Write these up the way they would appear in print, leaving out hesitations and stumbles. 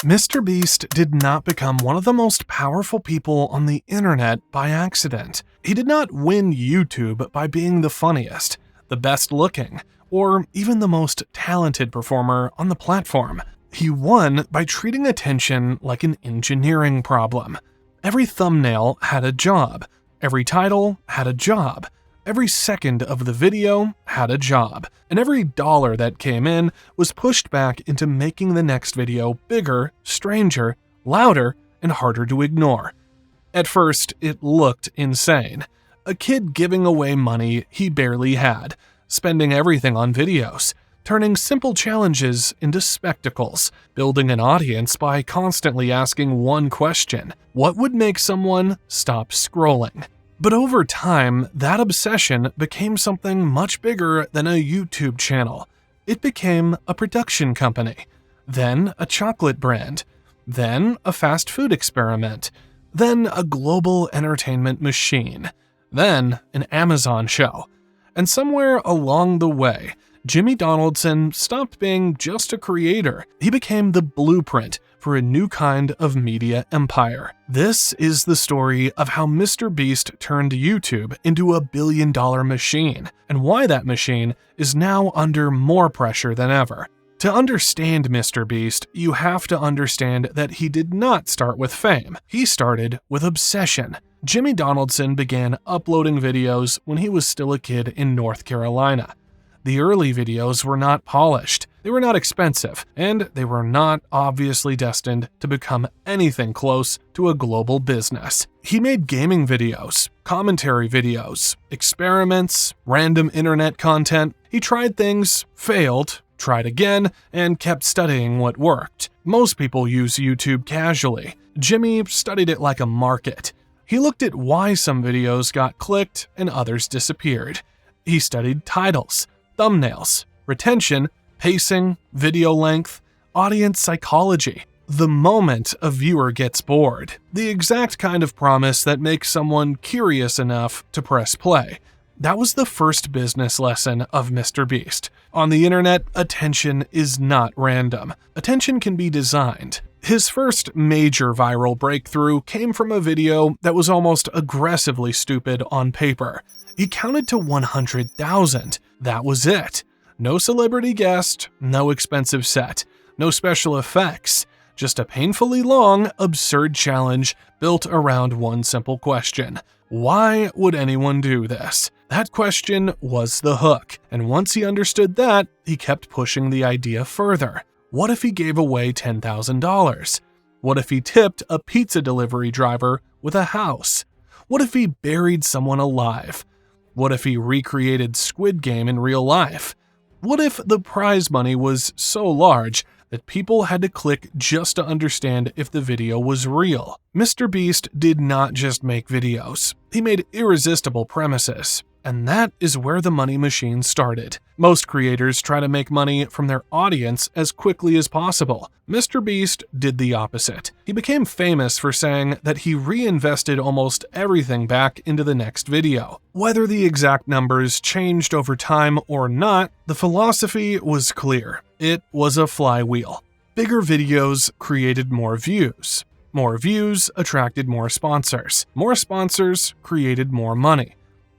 MrBeast did not become one of the most powerful people on the internet by accident. He did not win YouTube by being the funniest, the best looking, or even the most talented performer on the platform. He won by treating attention like an engineering problem. Every thumbnail had a job. Every title had a job. Every second of the video had a job, and every dollar that came in was pushed back into making the next video bigger, stranger, louder, and harder to ignore. At first, it looked insane. A kid giving away money he barely had, spending everything on videos, turning simple challenges into spectacles, building an audience by constantly asking one question: what would make someone stop scrolling? But over time, that obsession became something much bigger than a YouTube channel. It became a production company, then a chocolate brand, then a fast food experiment, then a global entertainment machine, then an Amazon show. And somewhere along the way, Jimmy Donaldson stopped being just a creator. He became the blueprint for a new kind of media empire. This is the story of how MrBeast turned YouTube into a billion-dollar machine, and why that machine is now under more pressure than ever. To understand MrBeast, you have to understand that he did not start with fame. He started with obsession. Jimmy Donaldson began uploading videos when he was still a kid in North Carolina. The early videos were not polished, they were not expensive, and they were not obviously destined to become anything close to a global business. He made gaming videos, commentary videos, experiments, random internet content. He tried things, failed, tried again, and kept studying what worked. Most people use YouTube casually. Jimmy studied it like a market. He looked at why some videos got clicked and others disappeared. He studied titles, thumbnails, retention, pacing, video length, audience psychology. The moment a viewer gets bored, the exact kind of promise that makes someone curious enough to press play. That was the first business lesson of MrBeast. On the internet, attention is not random. Attention can be designed. His first major viral breakthrough came from a video that was almost aggressively stupid on paper. He counted to 100,000. That was it. No celebrity guest, no expensive set, no special effects, just a painfully long, absurd challenge built around one simple question. Why would anyone do this? That question was the hook, and once he understood that, he kept pushing the idea further. What if he gave away $10,000? What if he tipped a pizza delivery driver with a house? What if he buried someone alive? What if he recreated Squid Game in real life? What if the prize money was so large that people had to click just to understand if the video was real? MrBeast did not just make videos. He made irresistible premises. And that is where the money machine started. Most creators try to make money from their audience as quickly as possible. MrBeast did the opposite. He became famous for saying that he reinvested almost everything back into the next video. Whether the exact numbers changed over time or not, the philosophy was clear. It was a flywheel. Bigger videos created more views. More views attracted more sponsors. More sponsors created more money.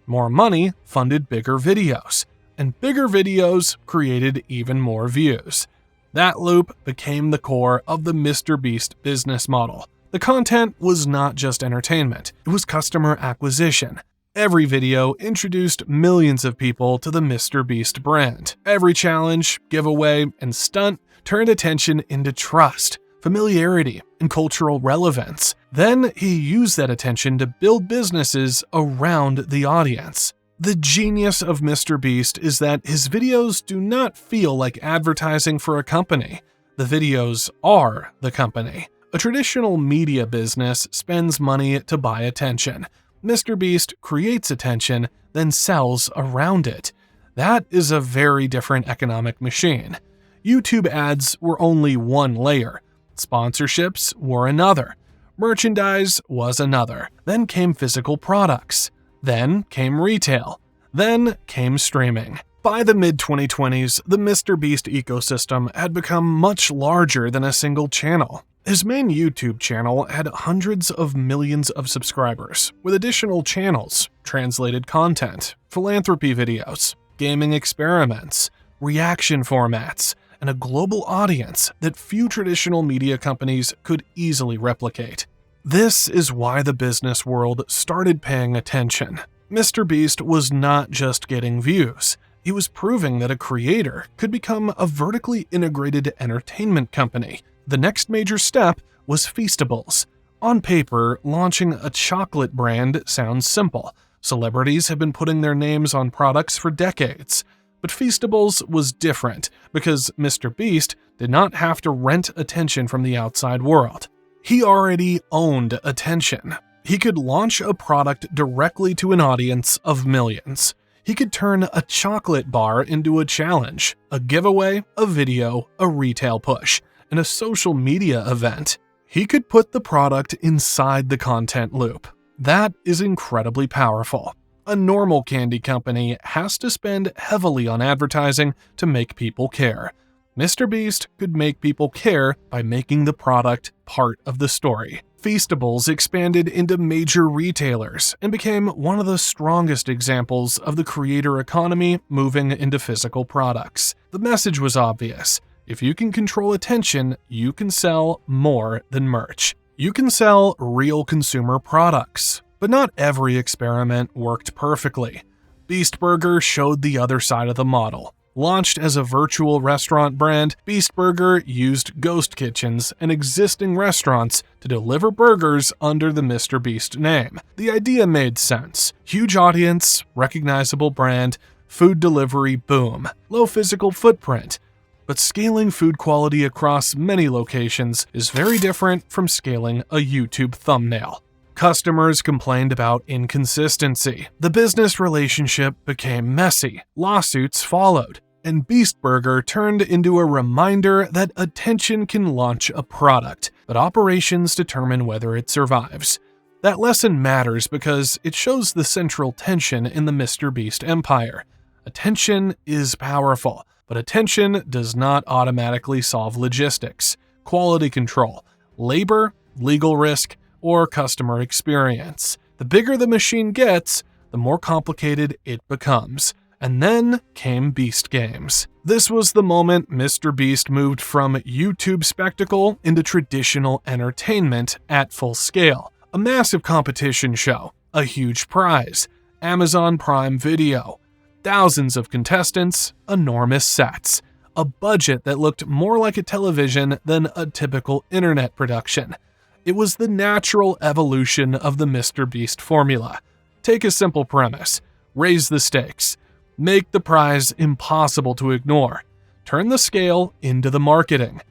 More money funded bigger videos, and bigger videos created even more views. That loop became the core of the MrBeast business model. The content was not just entertainment, it was customer acquisition. Every video introduced millions of people to the MrBeast brand. Every challenge, giveaway, and stunt turned attention into trust, familiarity, and cultural relevance. Then he used that attention to build businesses around the audience. The genius of MrBeast is that his videos do not feel like advertising for a company. The videos are the company. A traditional media business spends money to buy attention. MrBeast creates attention, then sells around it. That is a very different economic machine. YouTube ads were only one layer. Sponsorships were another. Merchandise was another. Then came physical products. Then came retail. Then came streaming. By the mid-2020s, the MrBeast ecosystem had become much larger than a single channel. His main YouTube channel had hundreds of millions of subscribers, with additional channels, translated content, philanthropy videos, gaming experiments, reaction formats, and a global audience that few traditional media companies could easily replicate. This is why the business world started paying attention. MrBeast was not just getting views. He was proving that a creator could become a vertically integrated entertainment company. The next major step was Feastables. On paper, launching a chocolate brand sounds simple. Celebrities have been putting their names on products for decades. But Feastables was different because MrBeast did not have to rent attention from the outside world. He already owned attention. He could launch a product directly to an audience of millions. He could turn a chocolate bar into a challenge, a giveaway, a video, a retail push, and a social media event. He could put the product inside the content loop. That is incredibly powerful. A normal candy company has to spend heavily on advertising to make people care. MrBeast could make people care by making the product part of the story. Feastables expanded into major retailers and became one of the strongest examples of the creator economy moving into physical products. The message was obvious. If you can control attention, you can sell more than merch. You can sell real consumer products. But not every experiment worked perfectly. Beast Burger showed the other side of the model. Launched as a virtual restaurant brand, Beast Burger used ghost kitchens and existing restaurants to deliver burgers under the MrBeast name. The idea made sense. Huge audience, recognizable brand, food delivery boom, low physical footprint. But scaling food quality across many locations is very different from scaling a YouTube thumbnail. Customers complained about inconsistency. The business relationship became messy. Lawsuits followed. And Beast Burger turned into a reminder that attention can launch a product, but operations determine whether it survives. That lesson matters because it shows the central tension in the MrBeast empire. Attention is powerful, but attention does not automatically solve logistics, quality control, labor, legal risk, or customer experience. The bigger the machine gets, the more complicated it becomes. And then came Beast Games. This was the moment MrBeast moved from YouTube spectacle into traditional entertainment at full scale. A massive competition show, a huge prize, Amazon Prime Video, thousands of contestants, enormous sets, a budget that looked more like a television than a typical internet production. It was the natural evolution of the MrBeast formula. Take a simple premise, raise the stakes, make the prize impossible to ignore, turn the scale into the marketing.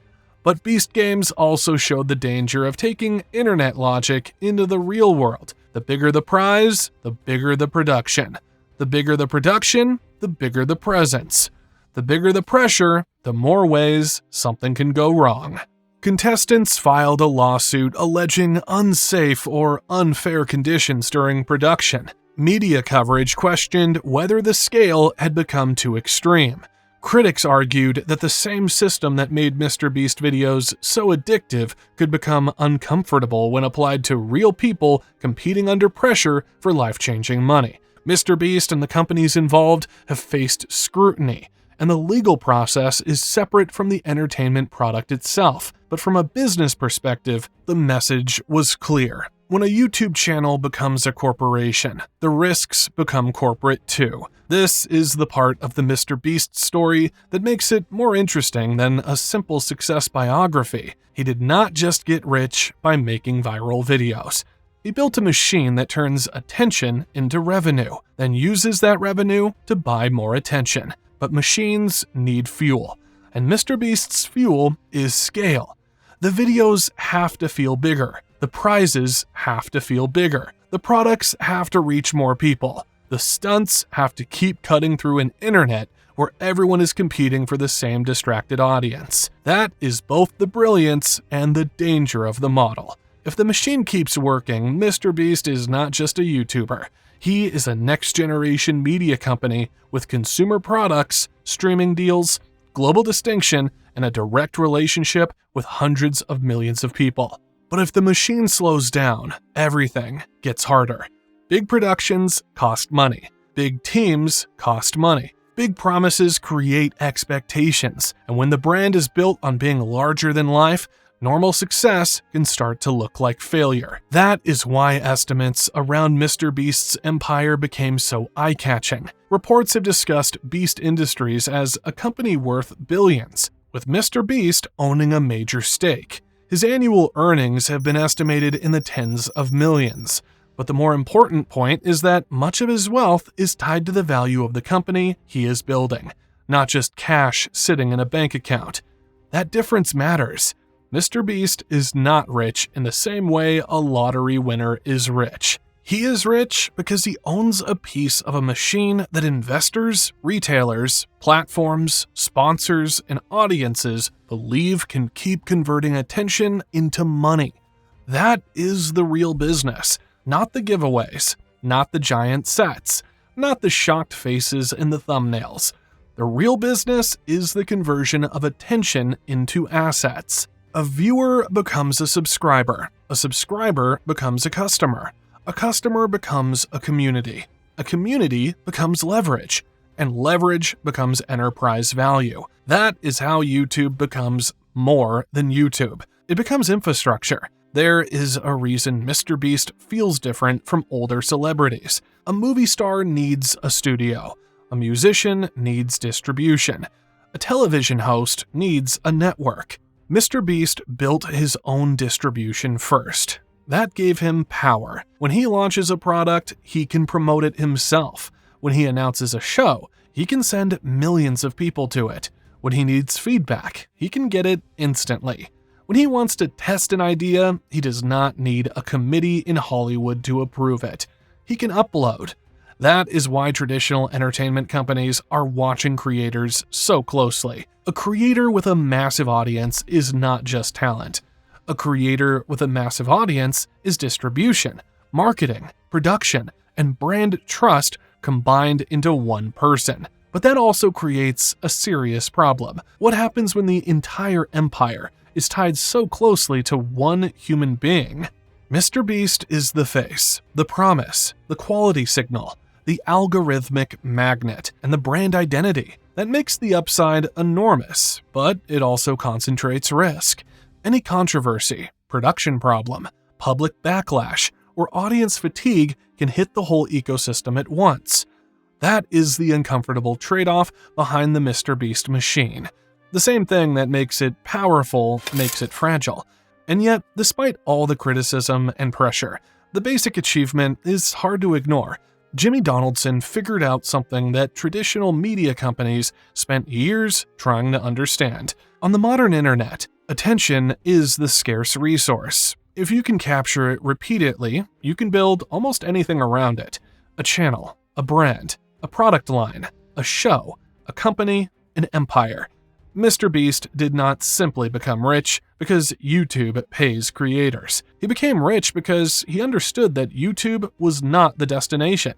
But Beast Games also showed the danger of taking internet logic into the real world. The bigger the prize, the bigger the production. The bigger the production, the bigger the presence. The bigger the pressure, the more ways something can go wrong. Contestants filed a lawsuit alleging unsafe or unfair conditions during production. Media coverage questioned whether the scale had become too extreme. Critics argued that the same system that made MrBeast videos so addictive could become uncomfortable when applied to real people competing under pressure for life-changing money. MrBeast and the companies involved have faced scrutiny, and the legal process is separate from the entertainment product itself. But from a business perspective, the message was clear. When a YouTube channel becomes a corporation, the risks become corporate too. This is the part of the MrBeast story that makes it more interesting than a simple success biography. He did not just get rich by making viral videos. He built a machine that turns attention into revenue, then uses that revenue to buy more attention. But machines need fuel, and MrBeast's fuel is scale. The videos have to feel bigger. The prizes have to feel bigger. The products have to reach more people. The stunts have to keep cutting through an internet where everyone is competing for the same distracted audience. That is both the brilliance and the danger of the model. If the machine keeps working, MrBeast is not just a YouTuber. He is a next-generation media company with consumer products, streaming deals, global distinction, and a direct relationship with hundreds of millions of people. But if the machine slows down, everything gets harder. Big productions cost money. Big teams cost money. Big promises create expectations, and when the brand is built on being larger than life, normal success can start to look like failure. That is why estimates around MrBeast's empire became so eye-catching. Reports have discussed Beast Industries as a company worth billions, with MrBeast owning a major stake. His annual earnings have been estimated in the tens of millions. But the more important point is that much of his wealth is tied to the value of the company he is building, not just cash sitting in a bank account. That difference matters. MrBeast is not rich in the same way a lottery winner is rich. He is rich because he owns a piece of a machine that investors, retailers, platforms, sponsors, and audiences believe can keep converting attention into money. That is the real business. Not the giveaways, not the giant sets, not the shocked faces in the thumbnails. The real business is the conversion of attention into assets. A viewer becomes a subscriber becomes a customer becomes a community becomes leverage, and leverage becomes enterprise value. That is how YouTube becomes more than YouTube. It becomes infrastructure. There is a reason MrBeast feels different from older celebrities. A movie star needs a studio. A musician needs distribution. A television host needs a network. MrBeast built his own distribution first. That gave him power. When he launches a product, he can promote it himself. When he announces a show, he can send millions of people to it. When he needs feedback, he can get it instantly. When he wants to test an idea, he does not need a committee in Hollywood to approve it. He can upload. That is why traditional entertainment companies are watching creators so closely. A creator with a massive audience is not just talent. A creator with a massive audience is distribution, marketing, production, and brand trust combined into one person. But that also creates a serious problem. What happens when the entire empire is tied so closely to one human being? MrBeast is the face, the promise, the quality signal, the algorithmic magnet, and the brand identity. That makes the upside enormous, but it also concentrates risk. Any controversy, production problem, public backlash, or audience fatigue can hit the whole ecosystem at once. That is the uncomfortable trade-off behind the MrBeast machine. The same thing that makes it powerful makes it fragile. And yet, despite all the criticism and pressure, the basic achievement is hard to ignore. Jimmy Donaldson figured out something that traditional media companies spent years trying to understand. On the modern internet, attention is the scarce resource. If you can capture it repeatedly, you can build almost anything around it. A channel, a brand, a product line, a show, a company, an empire. MrBeast did not simply become rich because YouTube pays creators. He became rich because he understood that YouTube was not the destination.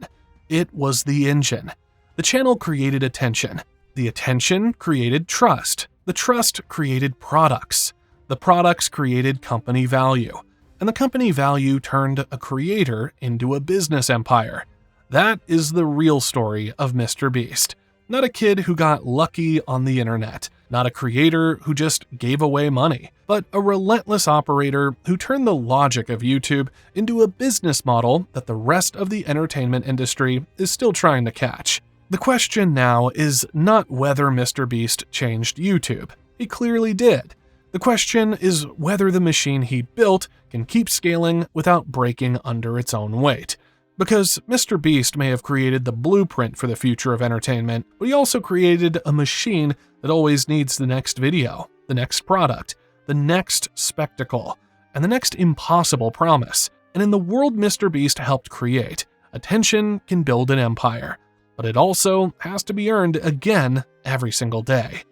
It was the engine. The channel created attention. The attention created trust. The trust created products. The products created company value. And the company value turned a creator into a business empire. That is the real story of MrBeast. Not a kid who got lucky on the internet. Not a creator who just gave away money, but a relentless operator who turned the logic of YouTube into a business model that the rest of the entertainment industry is still trying to catch. The question now is not whether MrBeast changed YouTube. He clearly did. The question is whether the machine he built can keep scaling without breaking under its own weight. Because MrBeast may have created the blueprint for the future of entertainment, but he also created a machine that always needs the next video, the next product, the next spectacle, and the next impossible promise. And in the world MrBeast helped create, attention can build an empire, but it also has to be earned again every single day.